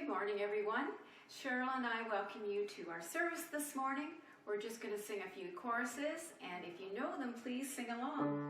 morning, everyone. Cheryl and I welcome you to our service this morning. We're just going to sing a few choruses, and if you know them, please sing along.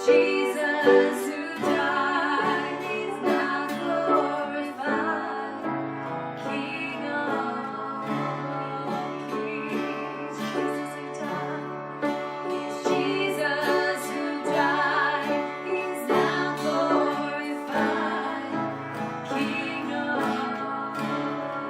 Jesus who died is now glorified, King of kings. Jesus who died is now glorified, King of kings.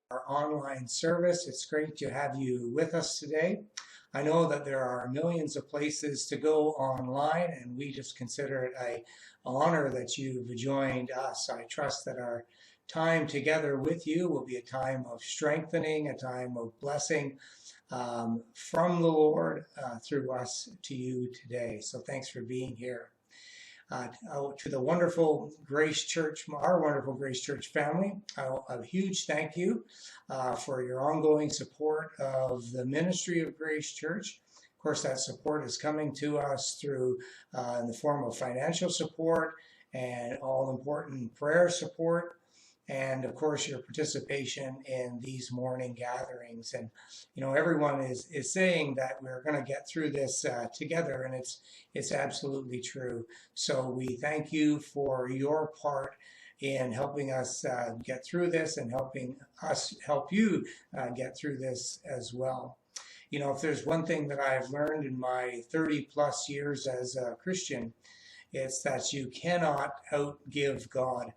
Our online service. It's great to have you with us today. I know that there are millions of places to go online, and we just consider it an honor that you've joined us. I trust that our time together with you will be a time of strengthening, a time of blessing from the Lord through us to you today. So thanks for being here. To the wonderful Grace Church, our wonderful Grace Church family, a huge thank you for your ongoing support of the ministry of Grace Church. Of course, that support is coming to us through in the form of financial support and all important prayer support, and of course your participation in these morning gatherings. And you know, everyone is saying that we're going to get through this together, and it's absolutely true. So we thank you for your part in helping us get through this, and helping us help you get through this as well. You know, if there's one thing that I've learned in my 30 plus years as a Christian, it's that you cannot outgive God.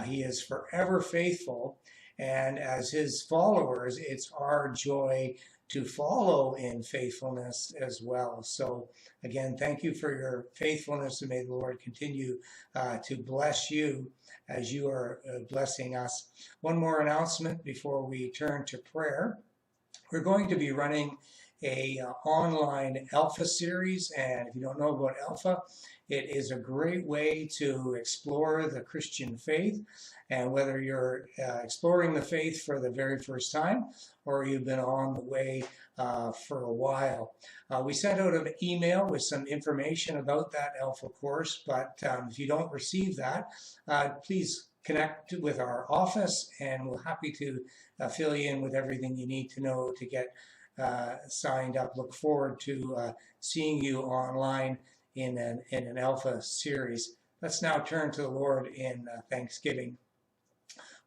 He is forever faithful, and as his followers, it's our joy to follow in faithfulness as well. So again, thank you for your faithfulness, and may the Lord continue to bless you as you are blessing us. One more announcement before we turn to prayer. We're going to be running a online Alpha series, and if you don't know about Alpha, it is a great way to explore the Christian faith. And whether you're exploring the faith for the very first time, or you've been on the way for a while. We sent out an email with some information about that Alpha course, but if you don't receive that, please connect with our office, and we're happy to fill you in with everything you need to know to get signed up. Look forward to seeing you online in an Alpha series. Let's now turn to the Lord in thanksgiving.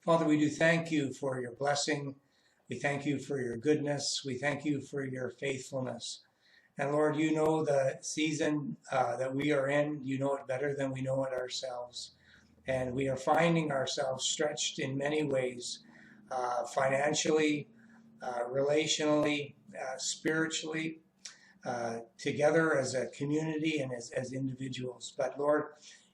Father, we do thank you for your blessing. We thank you for your goodness. We thank you for your faithfulness. And Lord, you know the season that we are in. You know it better than we know it ourselves. And we are finding ourselves stretched in many ways, financially, relationally, spiritually, together as a community and as individuals. But Lord,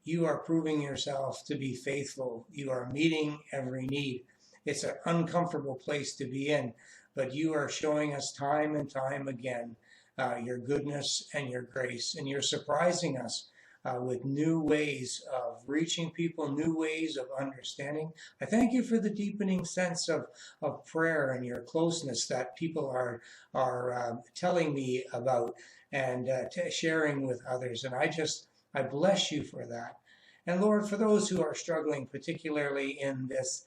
you are proving yourself to be faithful. You are meeting every need. It's an uncomfortable place to be in, but you are showing us time and time again your goodness and your grace, and you're surprising us with new ways of reaching people, new ways of understanding. I thank you for the deepening sense of prayer and your closeness that people are telling me about and sharing with others. And I bless you for that. And Lord, for those who are struggling, particularly in this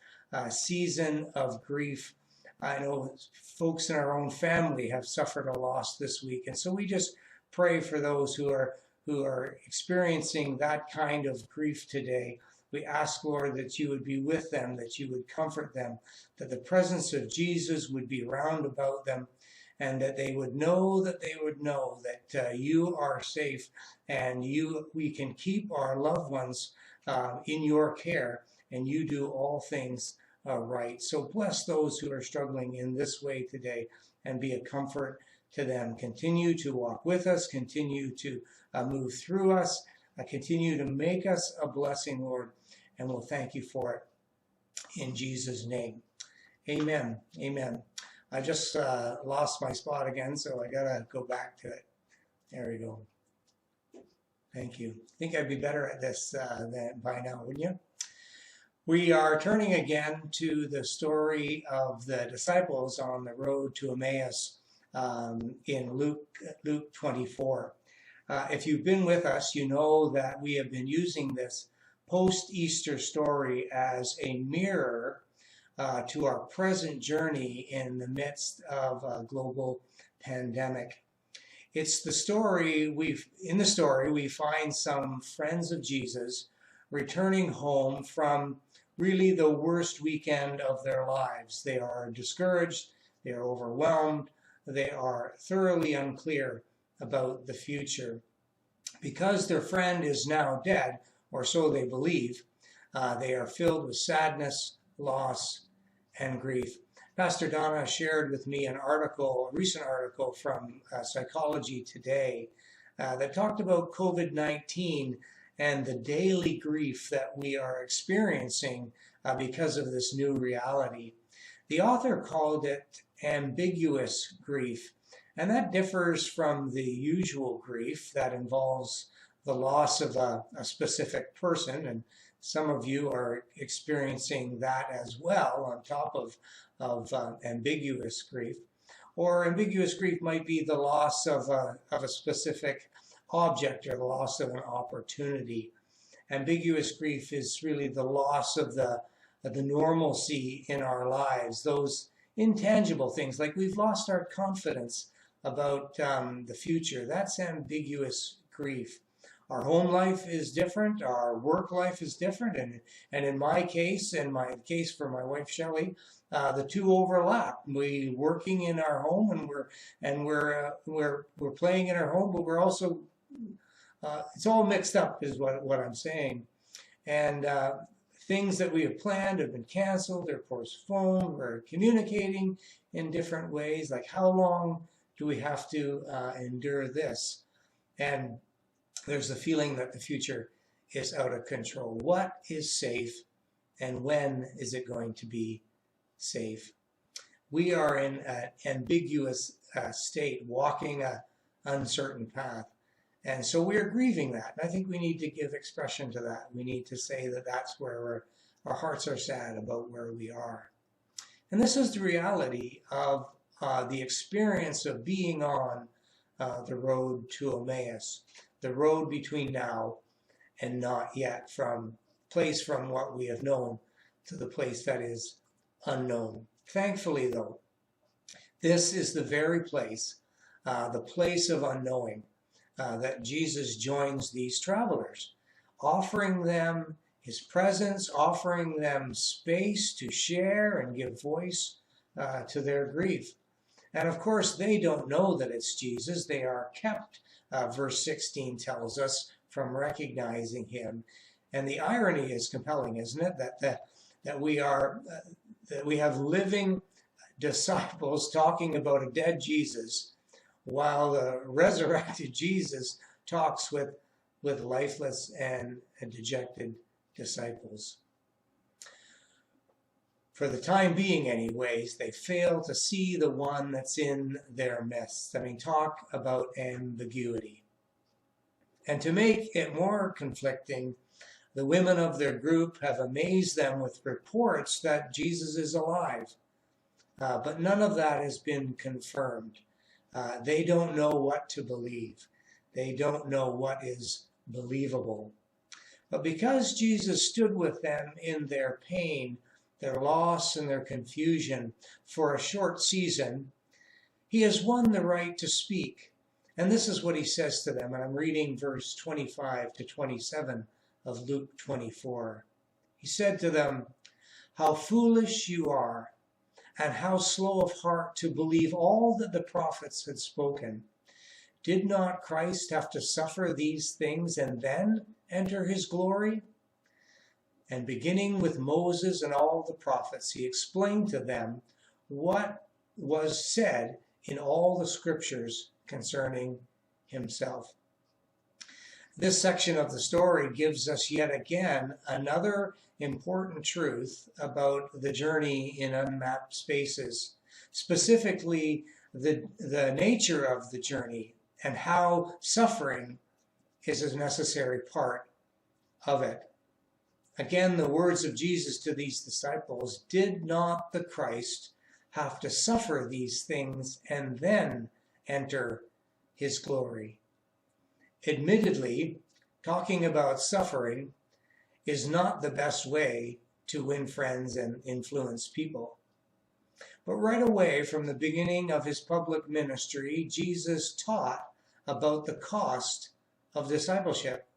season of grief, I know folks in our own family have suffered a loss this week. And so we just pray for those who are experiencing that kind of grief today. We ask, Lord, that you would be with them, that you would comfort them, that the presence of Jesus would be round about them, and that they would know that you are safe, and we can keep our loved ones in your care, and you do all things right. So bless those who are struggling in this way today, and be a comfort to them. Continue to walk with us, continue to move through us, continue to make us a blessing, Lord, and we'll thank you for it in Jesus' name. Amen. Amen. I just lost my spot again, so I gotta go back to it. There we go. Thank you. I think I'd be better at this than by now, wouldn't you? We are turning again to the story of the disciples on the road to Emmaus in Luke 24. If you've been with us, you know that we have been using this post-Easter story as a mirror to our present journey in the midst of a global pandemic. It's the story in the story we find some friends of Jesus returning home from really the worst weekend of their lives. They are discouraged, they are overwhelmed, they are thoroughly unclear about the future. Because their friend is now dead, or so they believe, they are filled with sadness, loss, and grief. Pastor Donna shared with me a recent article from Psychology Today that talked about COVID-19 and the daily grief that we are experiencing because of this new reality. The author called it ambiguous grief, and that differs from the usual grief that involves the loss of a specific person, and some of you are experiencing that as well on top of ambiguous grief. Or ambiguous grief might be the loss of a specific object or the loss of an opportunity. Ambiguous grief is really the loss of the normalcy in our lives, those intangible things, like we've lost our confidence about the future. That's ambiguous grief. Our home life is different, our work life is different, and in my case, for my wife Shelley, the two overlap. We working in our home, and we're playing in our home, but we're also it's all mixed up, is what I'm saying. And things that we have planned have been canceled, they're postponed. We're communicating in different ways, like how long do we have to endure this? And there's the feeling that the future is out of control. What is safe, and when is it going to be safe? We are in an ambiguous state, walking an uncertain path. And so we're grieving that. And I think we need to give expression to that. We need to say that that's where our hearts are sad about where we are. And this is the reality of the experience of being on the road to Emmaus, the road between now and not yet, from what we have known to the place that is unknown. Thankfully, though, this is the very place, the place of unknowing, that Jesus joins these travelers offering them his presence, offering them space to share and give voice to their grief. And of course, they don't know that it's Jesus. They are kept, verse 16 tells us, from recognizing him. And the irony is compelling, isn't it? That we have living disciples talking about a dead Jesus, while the resurrected Jesus talks with lifeless and dejected disciples. For the time being, anyways, they fail to see the one that's in their midst. I mean, talk about ambiguity. And to make it more conflicting, the women of their group have amazed them with reports that Jesus is alive. But none of that has been confirmed. They don't know what to believe. They don't know what is believable. But because Jesus stood with them in their pain, their loss, and their confusion for a short season, he has won the right to speak. And this is what he says to them. And I'm reading verse 25 to 27 of Luke 24. He said to them, "How foolish you are, and how slow of heart to believe all that the prophets had spoken. Did not Christ have to suffer these things and then enter his glory?" And beginning with Moses and all the prophets, he explained to them what was said in all the scriptures concerning himself. This section of the story gives us yet again another important truth about the journey in Unmapped Spaces, specifically the nature of the journey and how suffering is a necessary part of it. Again, the words of Jesus to these disciples, "Did not the Christ have to suffer these things and then enter his glory?" Admittedly, talking about suffering is not the best way to win friends and influence people. But right away from the beginning of his public ministry, Jesus taught about the cost of discipleship.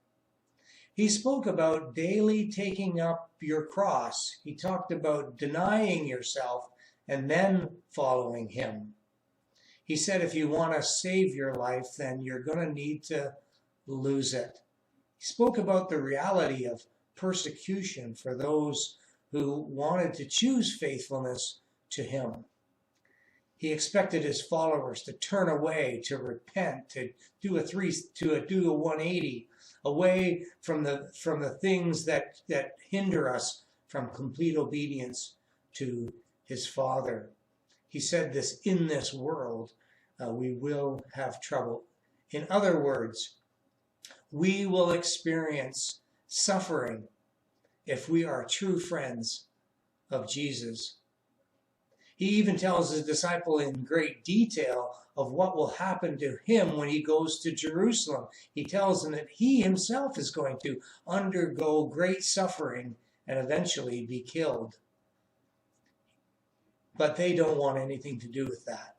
He spoke about daily taking up your cross. He talked about denying yourself and then following him. He said if you want to save your life, then you're going to need to lose it. He spoke about the reality of persecution for those who wanted to choose faithfulness to him. He expected his followers to turn away, to repent, to do a 180, away from the things that hinder us from complete obedience to his Father. He said this, in this world we will have trouble. In other words, we will experience suffering if we are true friends of Jesus. He even tells his disciple in great detail of what will happen to him when he goes to Jerusalem. He tells them that he himself is going to undergo great suffering and eventually be killed. But they don't want anything to do with that.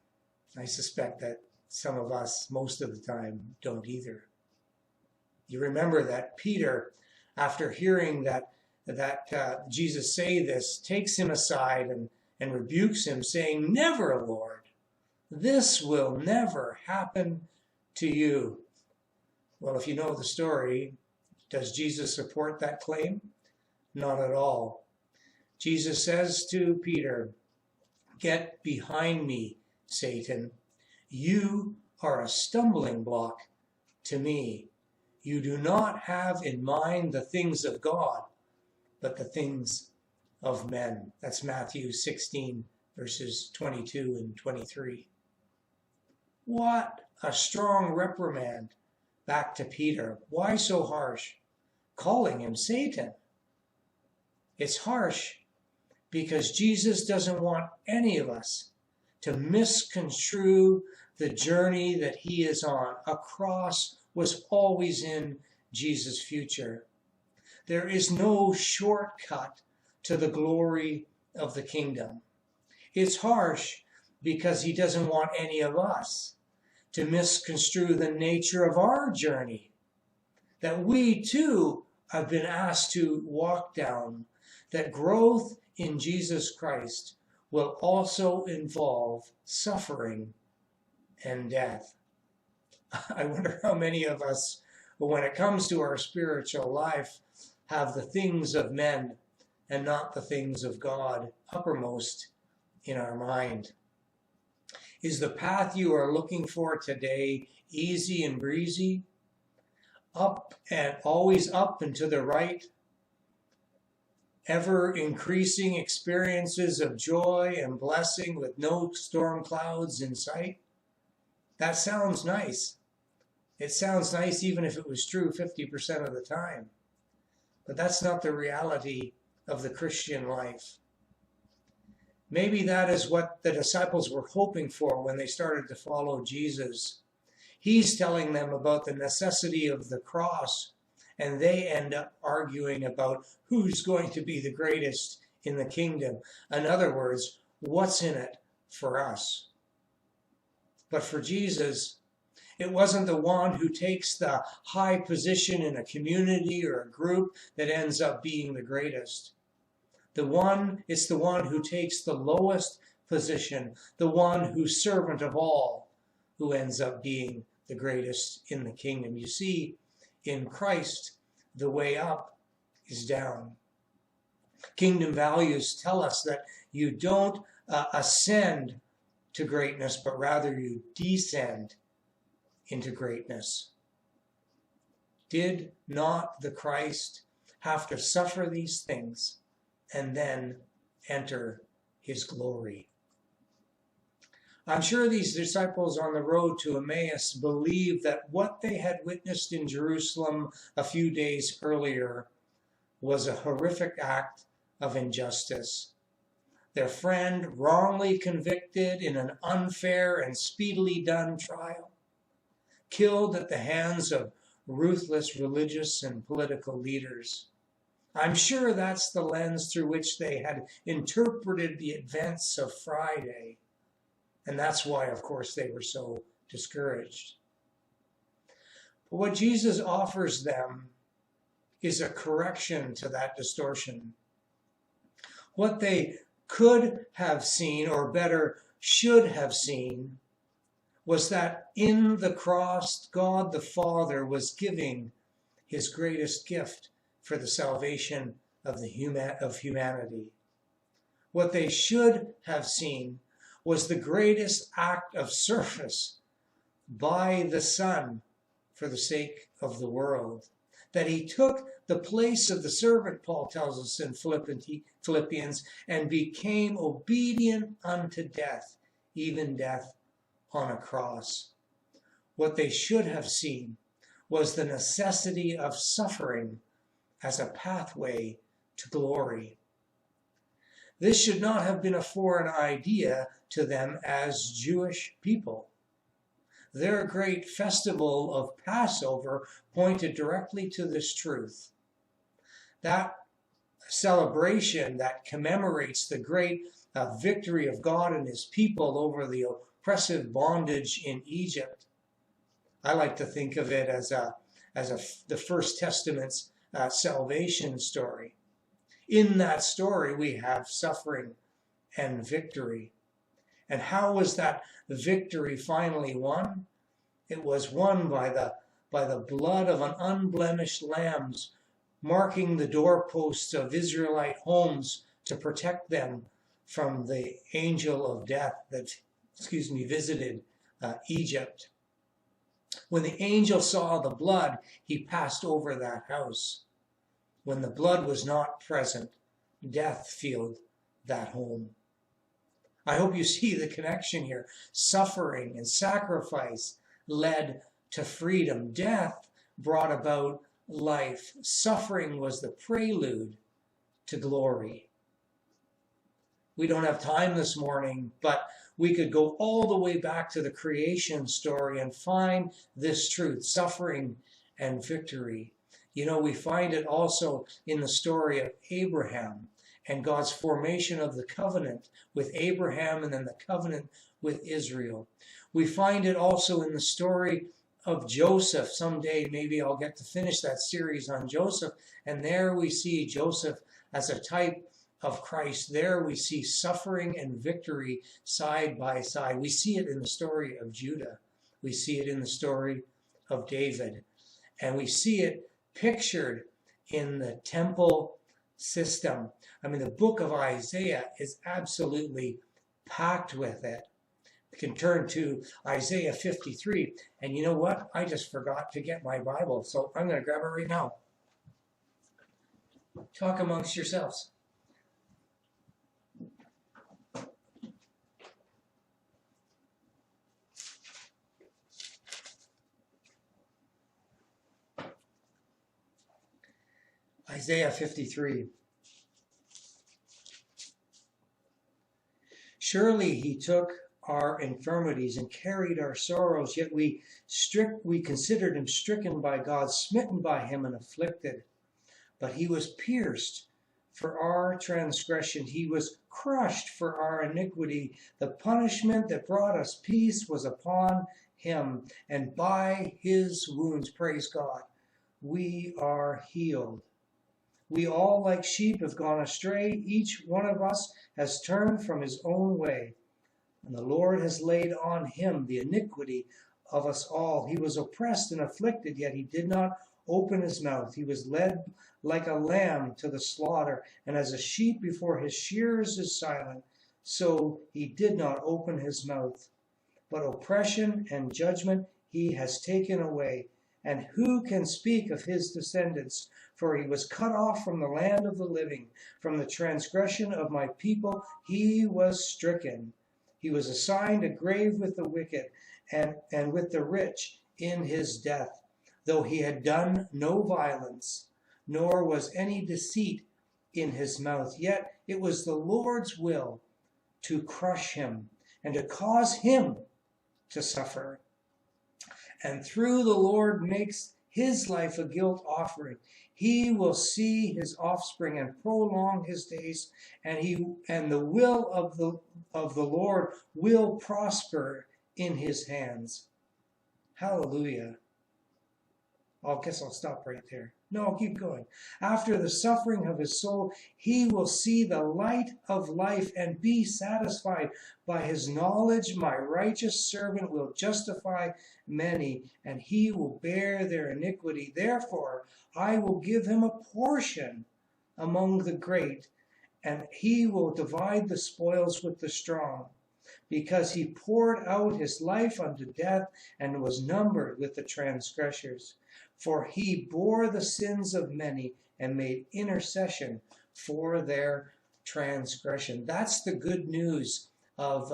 I suspect that some of us, most of the time, don't either. You remember that Peter, after hearing that Jesus say this, takes him aside and rebukes him, saying, "Never, Lord, this will never happen to you." Well, if you know the story, does Jesus support that claim? Not at all. Jesus says to Peter, "Get behind me, Satan. You are a stumbling block to me. You do not have in mind the things of God, but the things of men." That's Matthew 16, verses 22 and 23. What a strong reprimand back to Peter. Why so harsh? Calling him Satan. It's harsh because Jesus doesn't want any of us to misconstrue the journey that he is on. A cross was always in Jesus' future. There is no shortcut to the glory of the kingdom. It's harsh because he doesn't want any of us to misconstrue the nature of our journey, that we too I've been asked to walk down, that growth in Jesus Christ will also involve suffering and death. I wonder how many of us, when it comes to our spiritual life, have the things of men and not the things of God uppermost in our mind. Is the path you are looking for today easy and breezy? Up and always up and to the right? Ever increasing experiences of joy and blessing with no storm clouds in sight? That sounds nice. It sounds nice even if it was true 50% of the time. But that's not the reality of the Christian life. Maybe that is what the disciples were hoping for when they started to follow Jesus. He's telling them about the necessity of the cross, and they end up arguing about who's going to be the greatest in the kingdom. In other words, what's in it for us? But for Jesus, it wasn't the one who takes the high position in a community or a group that ends up being the greatest. It's the one who takes the lowest position, the one who's servant of all, who ends up being the greatest in the kingdom. You see, in Christ, the way up is down. Kingdom values tell us that you don't ascend to greatness, but rather you descend into greatness. Did not the Christ have to suffer these things and then enter his glory? I'm sure these disciples on the road to Emmaus believed that what they had witnessed in Jerusalem a few days earlier was a horrific act of injustice. Their friend wrongly convicted in an unfair and speedily done trial, killed at the hands of ruthless religious and political leaders. I'm sure that's the lens through which they had interpreted the events of Friday. And that's why, of course, they were so discouraged. But what Jesus offers them is a correction to that distortion. What they could have seen, or better, should have seen, was that in the cross, God the Father was giving his greatest gift for the salvation of humanity. What they should have seen was the greatest act of service by the Son for the sake of the world. That he took the place of the servant, Paul tells us in Philippians, and became obedient unto death, even death on a cross. What they should have seen was the necessity of suffering as a pathway to glory. This should not have been a foreign idea to them as Jewish people. Their great festival of Passover pointed directly to this truth. That celebration that commemorates the great victory of God and his people over the oppressive bondage in Egypt. I like to think of it as the First Testament's salvation story. In that story, we have suffering and victory. And how was that victory finally won? It was won by the blood of an unblemished lambs, marking the doorposts of Israelite homes to protect them from the angel of death that, visited Egypt. When the angel saw the blood, he passed over that house. When the blood was not present, death filled that home. I hope you see the connection here. Suffering and sacrifice led to freedom. Death brought about life. Suffering was the prelude to glory. We don't have time this morning, but we could go all the way back to the creation story and find this truth, suffering and victory. You know, we find it also in the story of Abraham and God's formation of the covenant with Abraham and then the covenant with Israel. We find it also in the story of Joseph. Someday maybe I'll get to finish that series on Joseph. And there we see Joseph as a type of Christ. There we see suffering and victory side by side. We see it in the story of Judah. We see it in the story of David. And we see it pictured in the temple system. I mean, the book of Isaiah is absolutely packed with it. You can turn to Isaiah 53. And you know what? I just forgot to get my Bible. So I'm going to grab it right now. Talk amongst yourselves. Isaiah 53. Surely he took our infirmities and carried our sorrows, yet we considered him stricken by God, smitten by him and afflicted. But he was pierced for our transgression. He was crushed for our iniquity. The punishment that brought us peace was upon him, and by his wounds, praise God, we are healed. We all like sheep have gone astray. Each one of us has turned from his own way. And the Lord has laid on him the iniquity of us all. He was oppressed and afflicted, yet he did not open his mouth. He was led like a lamb to the slaughter, and as a sheep before his shearers is silent, so he did not open his mouth. But oppression and judgment he has taken away. And who can speak of his descendants? For he was cut off from the land of the living. From the transgression of my people he was stricken. He was assigned a grave with the wicked and with the rich in his death, though he had done no violence, nor was any deceit in his mouth. Yet it was the Lord's will to crush him and to cause him to suffer. And through the Lord makes his life a guilt offering. He will see his offspring and prolong his days, and the will of the Lord will prosper in his hands. Hallelujah. I guess I'll stop right there. No, I'll keep going. After the suffering of his soul, he will see the light of life and be satisfied. By his knowledge, my righteous servant will justify many, and he will bear their iniquity. Therefore, I will give him a portion among the great, and he will divide the spoils with the strong, because he poured out his life unto death and was numbered with the transgressors. For he bore the sins of many and made intercession for their transgression. That's the good news of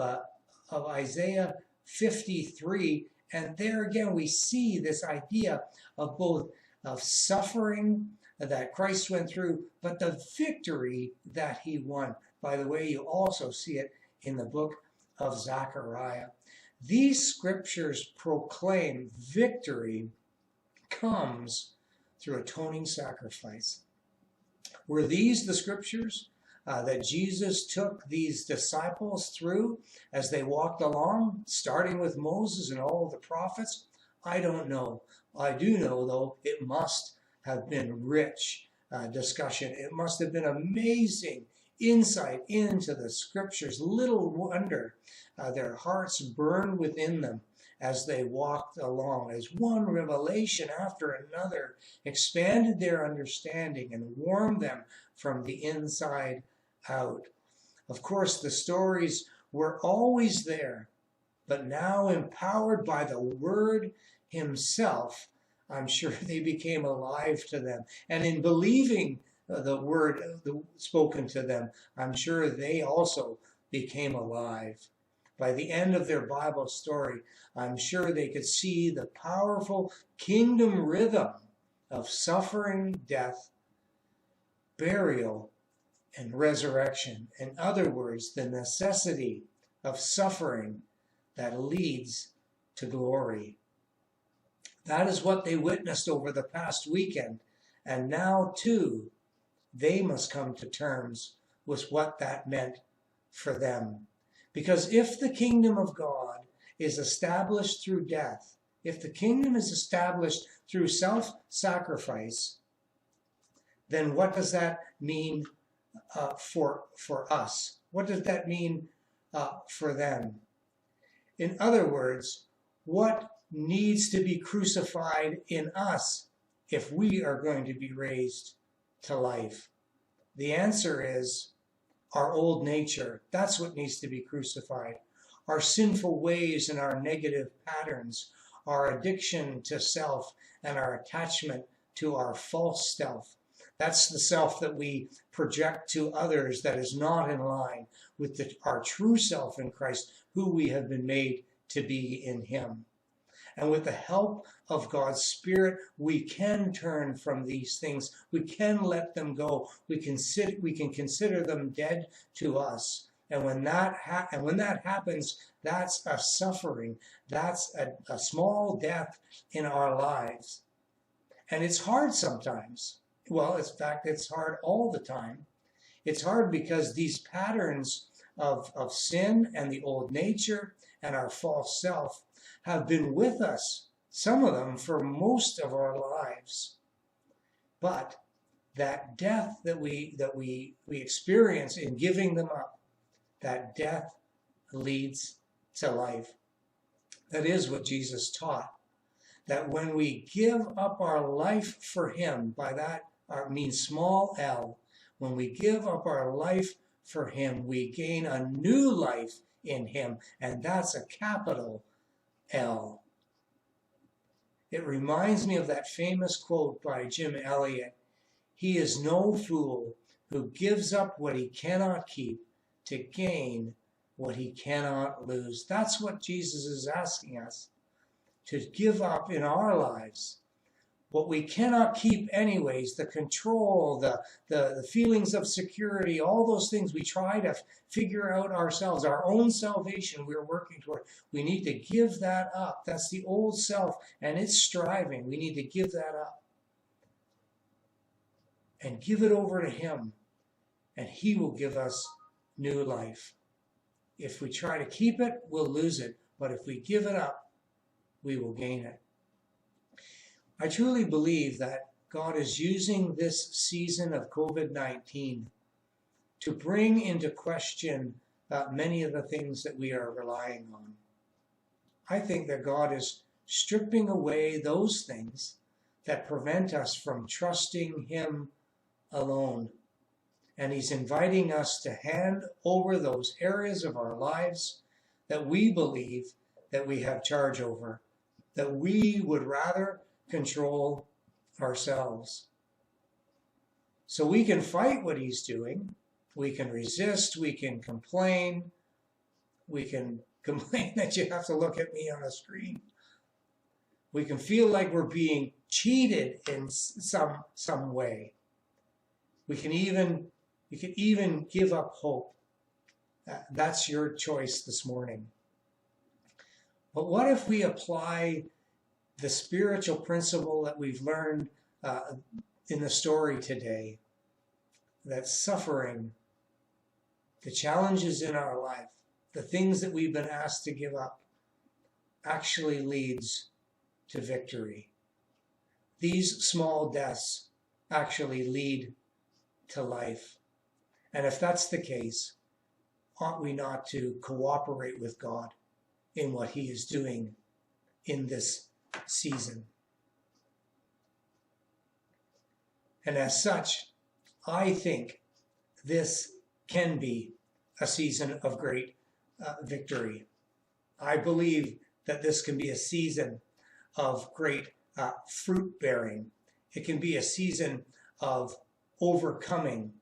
Isaiah 53. And there again, we see this idea of both of suffering that Christ went through, but the victory that he won. By the way, you also see it in the book of Zechariah. These scriptures proclaim victory comes through atoning sacrifice. Were these the scriptures that Jesus took these disciples through as they walked along, starting with Moses and all of the prophets? I don't know. I do know, though, it must have been rich discussion. It must have been amazing insight into the scriptures. Little wonder their hearts burned within them as they walked along, as one revelation after another expanded their understanding and warmed them from the inside out. Of course, the stories were always there, but now empowered by the Word himself, I'm sure they became alive to them. And in believing the word spoken to them, I'm sure they also became alive. By the end of their Bible story, I'm sure they could see the powerful kingdom rhythm of suffering, death, burial, and resurrection. In other words, the necessity of suffering that leads to glory. That is what they witnessed over the past weekend. And now, too, they must come to terms with what that meant for them. Because if the kingdom of God is established through death, if the kingdom is established through self-sacrifice, then what does that mean for us? What does that mean for them? In other words, what needs to be crucified in us if we are going to be raised to life? The answer is our old nature. That's what needs to be crucified. Our sinful ways and our negative patterns, our addiction to self and our attachment to our false self. That's the self that we project to others that is not in line with our true self in Christ, who we have been made to be in him. And with the help of God's Spirit, we can turn from these things. We can let them go. We can consider them dead to us. And when that happens, that's a suffering. That's a small death in our lives. And it's hard sometimes. Well, in fact, it's hard all the time. It's hard because these patterns of sin and the old nature and our false self have been with us, some of them for most of our lives. But that death that we experience in giving them up, that death leads to life. That is what Jesus taught. That when we give up our life for him, by that I mean small l, when we give up our life for him, we gain a new life in him, and that's a capital L. It reminds me of that famous quote by Jim Elliot. He is no fool who gives up what he cannot keep to gain what he cannot lose. That's what Jesus is asking us to give up in our lives. What we cannot keep anyways, the control, the feelings of security, all those things we try to figure out ourselves, our own salvation we're working toward. We need to give that up. That's the old self, and it's striving. We need to give that up and give it over to him, and he will give us new life. If we try to keep it, we'll lose it. But if we give it up, we will gain it. I truly believe that God is using this season of COVID-19 to bring into question many of the things that we are relying on. I think that God is stripping away those things that prevent us from trusting him alone. And he's inviting us to hand over those areas of our lives that we believe that we have charge over, that we would rather control ourselves. So we can fight what he's doing. We can resist. We can complain. We can complain that you have to look at me on a screen. We can feel like we're being cheated in some way. We can even give up hope. That's your choice this morning. But what if we apply the spiritual principle that we've learned in the story today, that suffering, the challenges in our life, the things that we've been asked to give up, actually leads to victory. These small deaths actually lead to life. And if that's the case, ought we not to cooperate with God in what he is doing in this season? And as such, I think this can be a season of great victory. I believe that this can be a season of great fruit bearing. It can be a season of overcoming.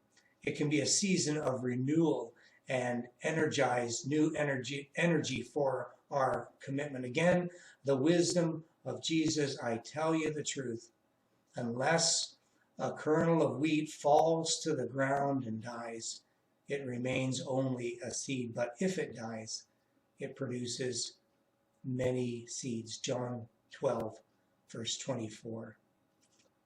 It can be a season of renewal and new energy for our commitment. Again, the wisdom of Jesus, I tell you the truth, unless a kernel of wheat falls to the ground and dies, it remains only a seed. But if it dies, it produces many seeds. John 12, verse 24.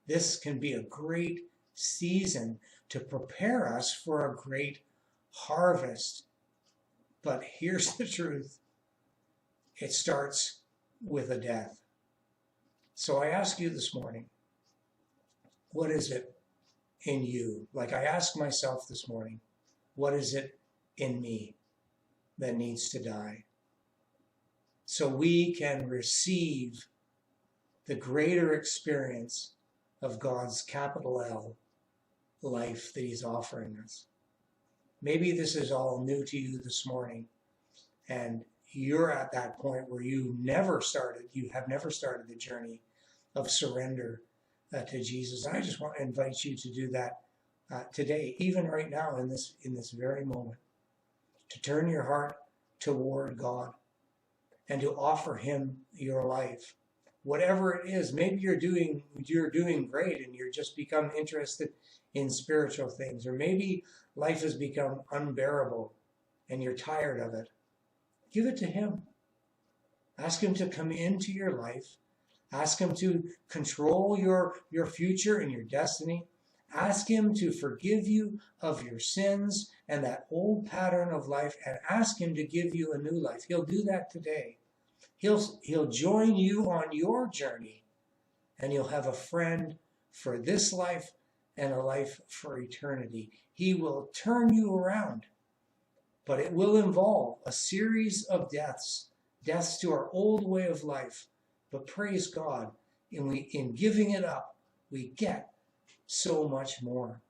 This can be a great season to prepare us for a great harvest. But here's the truth. It starts with a death. So I ask you this morning, what is it in you? Like I ask myself this morning, what is it in me that needs to die? So we can receive the greater experience of God's capital L life that he's offering us. Maybe this is all new to you this morning, and you're at that point where you have never started the journey of surrender to Jesus. And I just want to invite you to do that today, even right now in this very moment, to turn your heart toward God and to offer him your life. Whatever it is, maybe you're doing great and you're just become interested in spiritual things, or maybe life has become unbearable and you're tired of it. Give it to him. Ask him to come into your life. Ask him to control your future and your destiny. Ask him to forgive you of your sins and that old pattern of life, and ask him to give you a new life. He'll do that today. He'll join you on your journey, and you'll have a friend for this life and a life for eternity. He will turn you around, but it will involve a series of deaths to our old way of life. But praise God, in giving it up, we get so much more.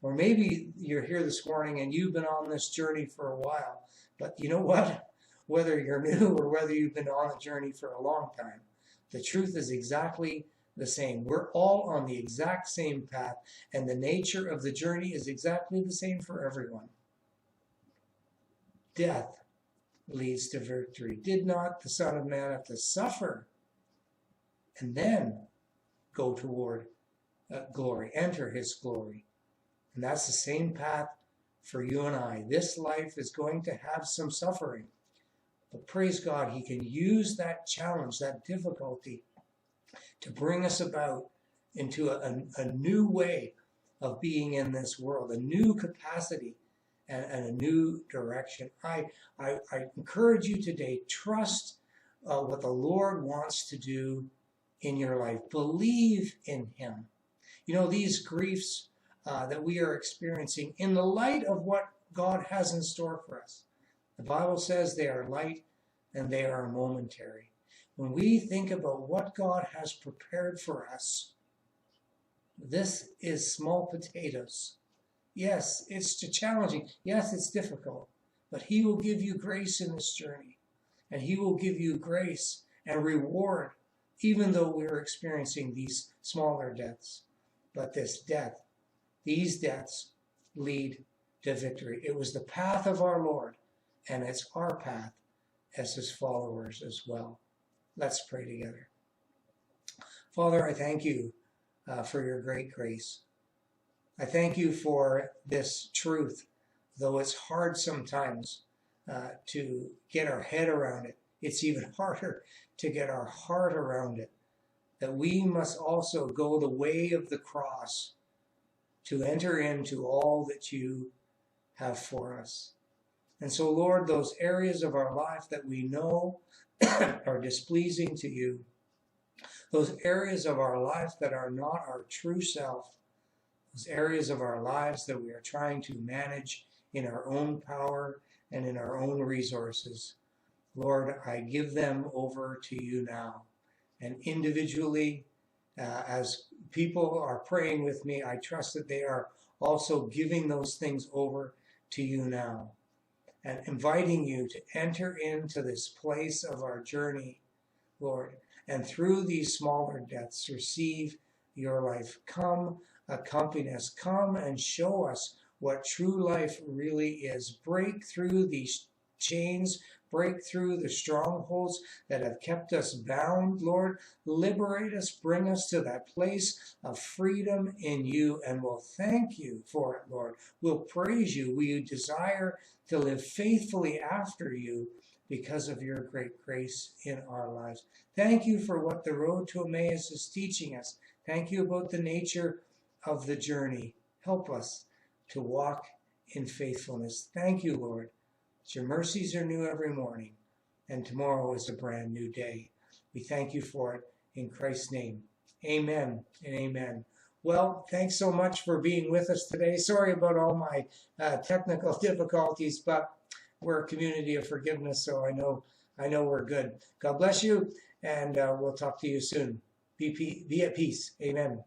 Or maybe you're here this morning and you've been on this journey for a while, but you know what? Whether you're new or whether you've been on the journey for a long time, the truth is exactly the same. We're all on the exact same path, and the nature of the journey is exactly the same for everyone. Death leads to victory. Did not the Son of Man have to suffer and then go toward glory, enter his glory? And that's the same path for you and I. This life is going to have some suffering. But praise God, he can use that challenge, that difficulty, to bring us about into a new way of being in this world, a new capacity and a new direction. I encourage you today, trust what the Lord wants to do in your life. Believe in him. You know, these griefs that we are experiencing, in the light of what God has in store for us, the Bible says they are light and they are momentary. When we think about what God has prepared for us, this is small potatoes. Yes, it's challenging. Yes, it's difficult. But he will give you grace in this journey. And he will give you grace and reward, even though we're experiencing these smaller deaths. But these deaths lead to victory. It was the path of our Lord, and it's our path as his followers as well. Let's pray together. Father, I thank you for your great grace. I thank you for this truth, though it's hard sometimes to get our head around it. It's even harder to get our heart around it, that we must also go the way of the cross to enter into all that you have for us. And so, Lord, those areas of our life that we know are displeasing to you, those areas of our life that are not our true self, those areas of our lives that we are trying to manage in our own power and in our own resources, Lord, I give them over to you now. And individually, as people are praying with me, I trust that they are also giving those things over to you now, and inviting you to enter into this place of our journey, Lord, and through these smaller deaths, receive your life. Come, accompany us. Come and show us what true life really is. Break through these chains, break through the strongholds that have kept us bound, Lord. Liberate us, bring us to that place of freedom in you, and we'll thank you for it, Lord. We'll praise you. We desire to live faithfully after you because of your great grace in our lives. Thank you for what the road to Emmaus is teaching us. Thank you about the nature of the journey. Help us to walk in faithfulness. Thank you, Lord. Your mercies are new every morning, and tomorrow is a brand new day. We thank you for it in Christ's name. Amen and amen. Well, thanks so much for being with us today. Sorry about all my technical difficulties, but we're a community of forgiveness, so I know we're good. God bless you, and we'll talk to you soon. Be at peace. Amen.